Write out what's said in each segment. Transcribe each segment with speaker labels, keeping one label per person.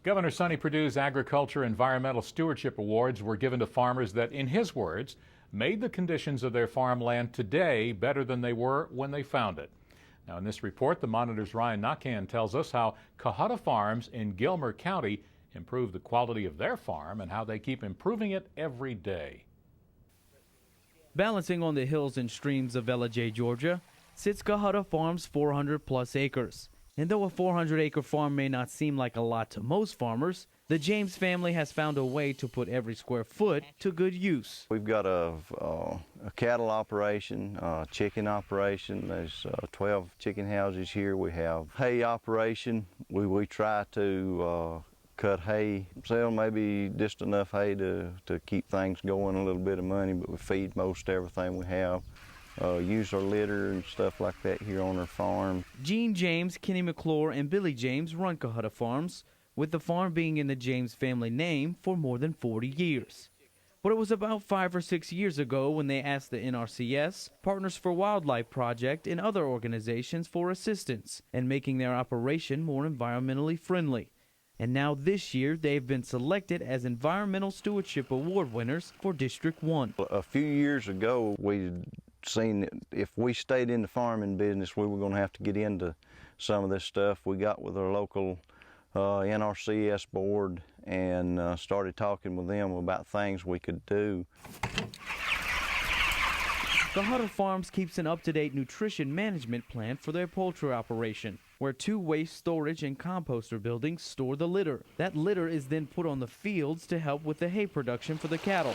Speaker 1: Governor Sonny Perdue's Agriculture Environmental Stewardship Awards were given to farmers that, in his words, made the conditions of their farmland today better than they were when they found it. Now, in this report, the Monitor's Ryan Naquin tells us how Cohutta Farms in Gilmer County improved the quality of their farm and how they keep improving it every day.
Speaker 2: Balancing on the hills and streams of Ellijay, Georgia, sits Cohutta Farms' 400-plus acres. And though a 400-acre farm may not seem like a lot to most farmers, the James family has found a way to put every square foot to good use.
Speaker 3: We've got a cattle operation, a chicken operation. There's 12 chicken houses here. We have hay operation. We try to cut hay, sell maybe just enough hay to keep things going, a little bit of money, but we feed most everything we have. Use our litter and stuff like that here on our farm.
Speaker 2: Gene James, Kenny McClure, and Billy James run Cohutta Farms, with the farm being in the James family name for more than 40 years. But it was about 5 or 6 years ago when they asked the NRCS, Partners for Wildlife Project, and other organizations for assistance in making their operation more environmentally friendly. And now this year, they've been selected as Environmental Stewardship Award winners for District 1.
Speaker 3: A few years ago, we seen that if we stayed in the farming business, we were going to have to get into some of this stuff. We got with our local NRCS board and started talking with them about things we could do.
Speaker 2: Cohutta Farms keeps an up-to-date nutrition management plan for their poultry operation, where 2 waste storage and composter buildings store the litter. That litter is then put on the fields to help with the hay production for the cattle.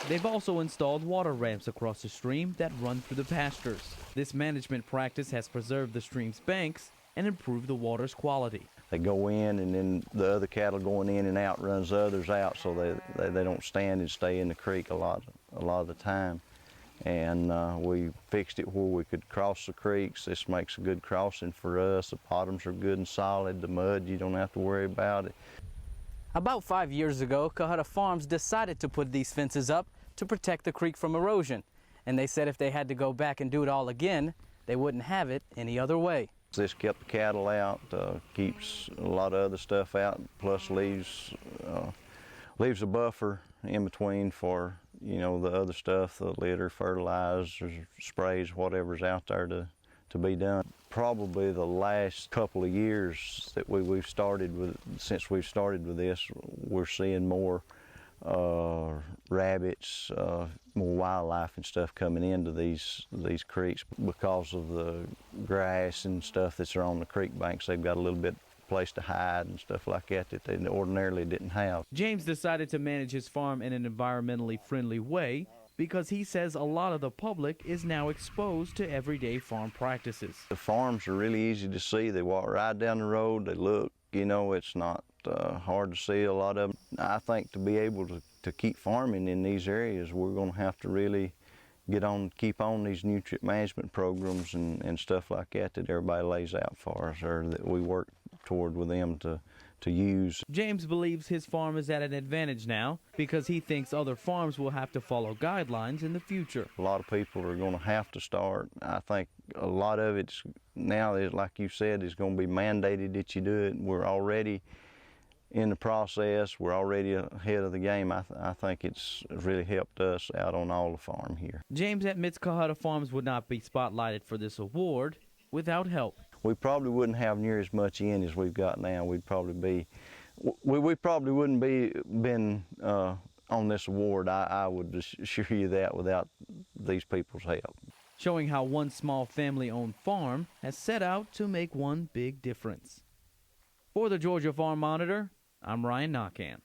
Speaker 2: They've also installed water ramps across the stream that run through the pastures. This management practice has preserved the stream's banks and improved the water's quality.
Speaker 3: They go in, and then the other cattle going in and out runs the others out, so they don't stand and stay in the creek a lot of the time. And we fixed it where we could cross the creeks. This makes a good crossing for us. The bottoms are good and solid. The mud, you don't have to worry about it.
Speaker 4: About 5 years ago, Cohutta Farms decided to put these fences up to protect the creek from erosion. And they said if they had to go back and do it all again, they wouldn't have it any other way.
Speaker 3: This kept the cattle out, keeps a lot of other stuff out, plus leaves a buffer in between for, you know, the other stuff, the litter, fertilizers, sprays, whatever's out there to be done. Probably the last couple of years that we've started with, since we've started with this, we're seeing more rabbits, more wildlife and stuff coming into these creeks because of the grass and stuff that's on the creek banks. They've got a little bit place to hide and stuff like that that they ordinarily didn't have.
Speaker 2: James decided to manage his farm in an environmentally friendly way because he says a lot of the public is now exposed to everyday farm practices.
Speaker 3: The farms are really easy to see. They walk right down the road, they look, you know, it's not hard to see a lot of them. I think to be able to keep farming in these areas, we're going to have to really keep on these nutrient management programs and stuff like that everybody lays out for us, or that we work toward with them to use.
Speaker 2: James believes his farm is at an advantage now because he thinks other farms will have to follow guidelines in the future.
Speaker 3: A lot of people are going to have to start. I think a lot of it's now, like you said, is going to be mandated that you do it. We're already in the process. We're already ahead of the game. I think it's really helped us out on all the farm here.
Speaker 2: James admits Cohutta Farms would not be spotlighted for this award without help.
Speaker 3: We probably wouldn't have near as much in as we've got now. We probably wouldn't been on this award. I would assure you that without these people's help.
Speaker 2: Showing how one small family-owned farm has set out to make one big difference. For the Georgia Farm Monitor, I'm Ryan Naquin.